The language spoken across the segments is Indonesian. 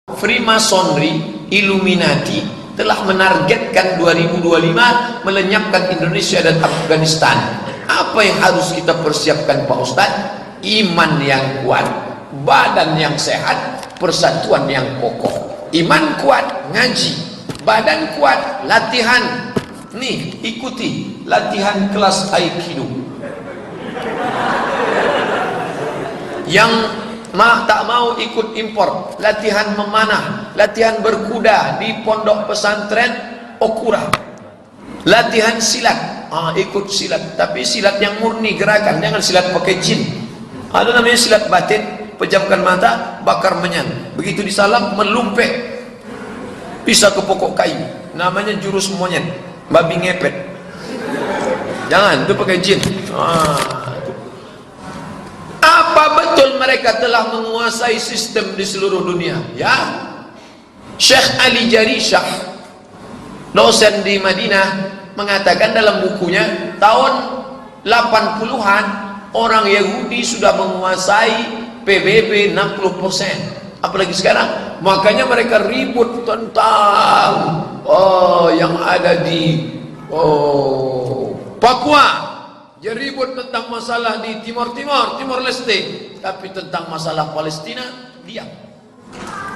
Freemasonry, Illuminati telah menargetkan 2025 melenyapkan Indonesia dan Afghanistan. Apa yang harus kita persiapkan Pak Ustadz? Iman yang kuat, badan yang sehat, persatuan yang kokoh. Iman kuat, ngaji. Badan kuat, latihan. Nih, ikuti latihan kelas Aikido. Yang tak mau ikut impor, latihan memanah, latihan berkuda di pondok pesantren Okura, latihan silat, ikut silat, tapi silat yang murni gerakan, jangan silat pakai jin. Ada namanya silat batin, pejamkan mata, bakar menyan, begitu disalam melumpek, bisa ke pokok kayu, namanya jurus monyet, babi ngepet. Jangan, itu pakai jin. Apa betul mereka telah menguasai sistem di seluruh dunia? Ya, Syekh Ali Jarishah, dosen di Madinah, mengatakan dalam bukunya tahun 80-an orang Yahudi sudah menguasai PBB 60%. Apalagi sekarang, makanya mereka ribut tentang yang ada di Papua. Dia ribut tentang masalah di Timor Leste, tapi tentang masalah Palestina diam,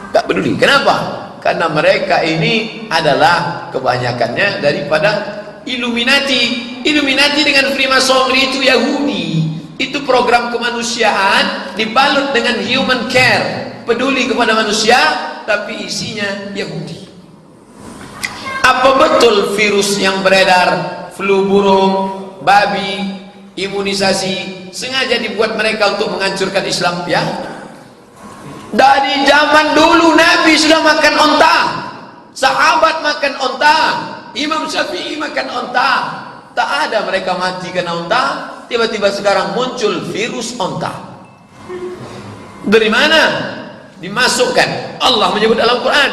tak peduli. Kenapa? Karena mereka ini adalah kebanyakannya daripada Illuminati. Illuminati dengan Freemasonry itu Yahudi. Itu program kemanusiaan dibalut dengan human care, peduli kepada manusia, tapi isinya Yahudi. Apa betul virus yang beredar, flu burung, babi, imunisasi sengaja dibuat mereka untuk menghancurkan Islam? Ya, dari zaman dulu Nabi sudah makan onta, sahabat makan onta, Imam Syafi'i makan onta, tak ada mereka mati karena onta. Tiba-tiba sekarang muncul virus onta. Dari mana? Dimasukkan. Allah menyebut dalam Quran,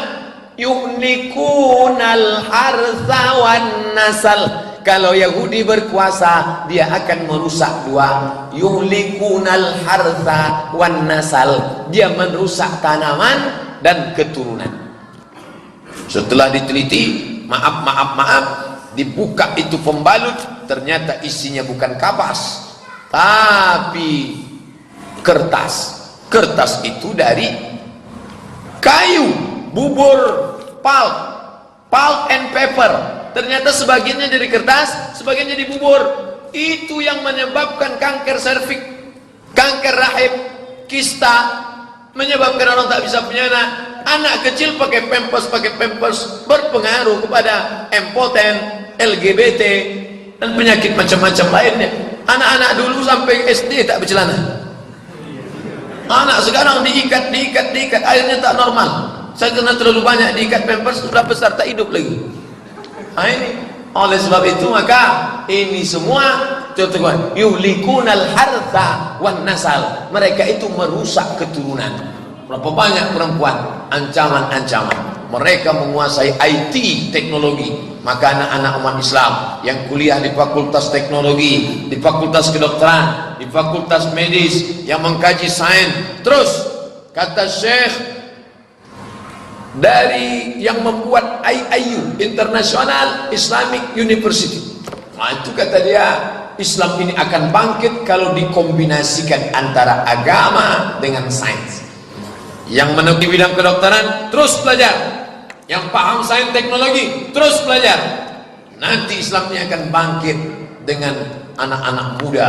yuhlikunal harsa wan nasal. Kalau Yahudi berkuasa, dia akan merusak dua. Yuhlikunal harsa wan nasal. Dia merusak tanaman dan keturunan. Setelah diteliti, maaf, dibuka itu pembalut, ternyata isinya bukan kapas, tapi kertas. Kertas itu dari kayu, bubur, pulp and paper. Ternyata sebagiannya dari kertas, sebagiannya dari bubur. Itu yang menyebabkan kanker serviks, kanker rahim, kista, menyebabkan orang tak bisa punya anak. Anak kecil pakai pampers berpengaruh kepada impoten, LGBT, dan penyakit macam-macam lainnya. Anak-anak dulu sampai SD tak bercelana. Anak sekarang diikat, akhirnya tak normal. Saya kena terlalu banyak diikat pampers, sudah besar tak hidup lagi. Ini oleh sebab itu maka ini semua contohnya yuhlikunal harta wan nasal. Mereka itu merusak keturunan. Berapa banyak perempuan ancaman-ancaman. Mereka menguasai IT, teknologi. Maka anak-anak umat Islam yang kuliah di fakultas teknologi, di fakultas kedokteran, di fakultas medis, yang mengkaji sains, terus kata Syekh dari yang membuat IIU, International Islamic University, itu kata dia, Islam ini akan bangkit kalau dikombinasikan antara agama dengan sains. Yang menekuni bidang kedokteran terus belajar, yang paham sains teknologi terus belajar. Nanti Islam ini akan bangkit dengan anak-anak muda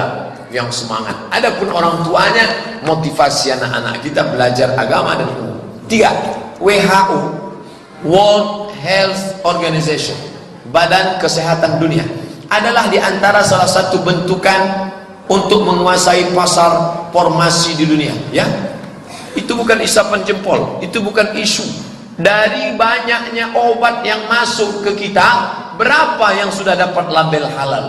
yang semangat. Adapun orang tuanya, motivasi anak-anak kita belajar agama dan ilmu. 3. WHO, World Health Organization, Badan Kesehatan Dunia, adalah diantara salah satu bentukan untuk menguasai pasar farmasi di dunia. Ya, itu bukan isapan jempol, itu bukan isu. Dari banyaknya obat yang masuk ke kita, berapa yang sudah dapat label halal?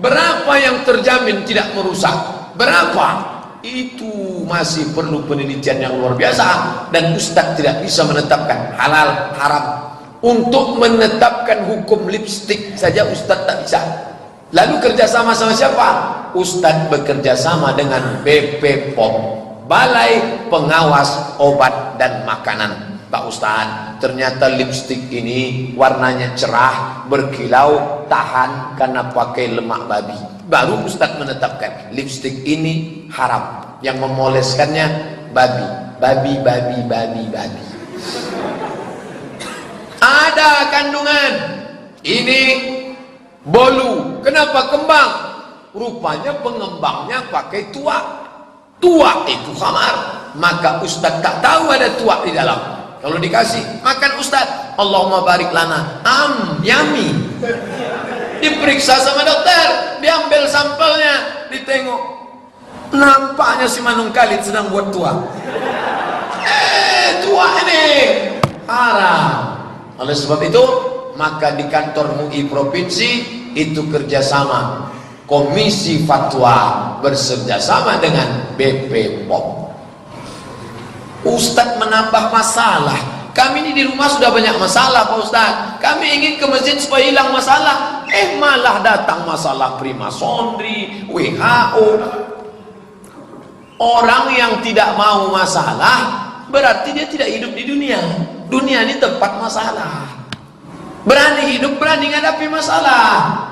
Berapa yang terjamin tidak merusak? Berapa? Itu masih perlu penelitian yang luar biasa. Dan Ustadz tidak bisa menetapkan halal, haram. Untuk menetapkan hukum lipstik saja Ustadz tak bisa. Lalu kerjasama sama siapa? Ustadz bekerja sama dengan BPOM, Balai Pengawas Obat dan Makanan. Pak Ustadz, ternyata lipstik ini warnanya cerah, berkilau, tahan karena pakai lemak babi. Baru Ustadz menetapkan lipstik ini haram. Yang memoleskannya babi. Ada kandungan. Ini bolu. Kenapa kembang? Rupanya pengembangnya pakai tuak. Tuak itu khamar. Maka Ustadz tak tahu ada tuak di dalam. Kalau dikasih makan Ustadz, Allahumma barik lana, yummy. Diperiksa sama dokter, diambil sampelnya, ditengok, nampaknya si Manung Khalid sedang buat tuak. Tuak ini haram. Oleh sebab itu, maka di kantor MUI provinsi itu kerjasama Komisi Fatwa bekerjasama dengan BP POM. Ustadz menambah masalah. Kami ini di rumah sudah banyak masalah Pak Ustadz. Kami ingin ke masjid supaya hilang masalah. Malah datang masalah primasonri, WHO. Orang yang tidak mau masalah berarti dia tidak hidup di dunia. Dunia ini tempat masalah. Berani hidup, berani menghadapi masalah.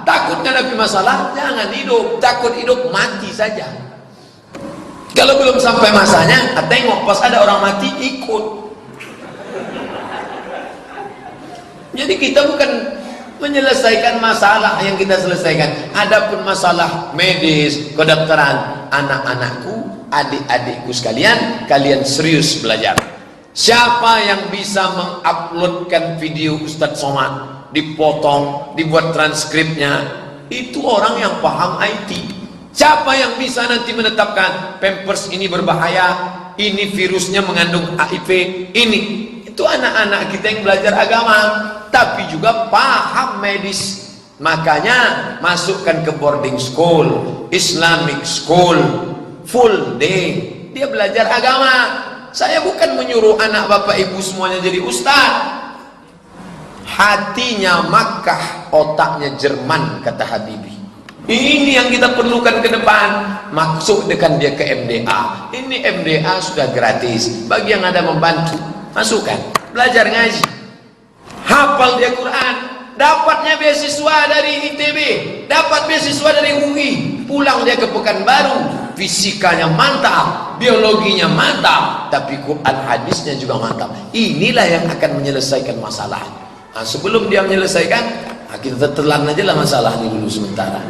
Takut menghadapi masalah, jangan hidup. Takut hidup, mati saja. Kalau belum sampai masanya, tengok pas ada orang mati, ikut. Jadi kita bukan menyelesaikan masalah yang kita selesaikan. Adapun masalah medis, kedokteran, anak-anakku, adik-adikku sekalian, kalian serius belajar. Siapa yang bisa menguploadkan video Ustadz Somad, dipotong, dibuat transkripnya, itu orang yang paham IT. Siapa yang bisa nanti menetapkan Pampers ini berbahaya, ini virusnya mengandung HIV, ini. Itu anak-anak kita yang belajar agama, tapi juga paham medis. Makanya masukkan ke boarding school, Islamic school, full day. Dia belajar agama. Saya bukan menyuruh anak bapak ibu semuanya jadi ustaz. Hatinya Makkah, otaknya Jerman, kata Habibie. Ini yang kita perlukan ke depan. Masukkan dia ke MDA. Ini MDA sudah gratis. Bagi yang ada membantu, masukkan. Belajar ngaji. Hafal dia Quran. Dapatnya beasiswa dari ITB. Dapat beasiswa dari UI. Pulang dia ke Pekanbaru. Fisikanya mantap. Biologinya mantap. Tapi Quran hadisnya juga mantap. Inilah yang akan menyelesaikan masalah. Nah, sebelum dia menyelesaikan, kita telan aja lah masalah ini dulu sementara.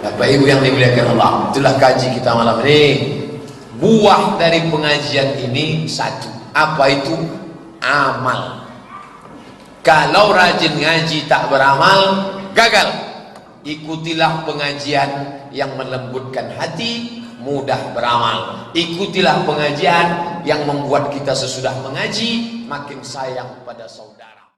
Bapak Ibu yang dimuliakan Allah, itulah kaji kita malam ini. Buah dari pengajian ini satu. Apa itu? Amal. Kalau rajin ngaji tak beramal, gagal. Ikutilah pengajian yang melembutkan hati, mudah beramal. Ikutilah pengajian yang membuat kita sesudah mengaji makin sayang pada saudara.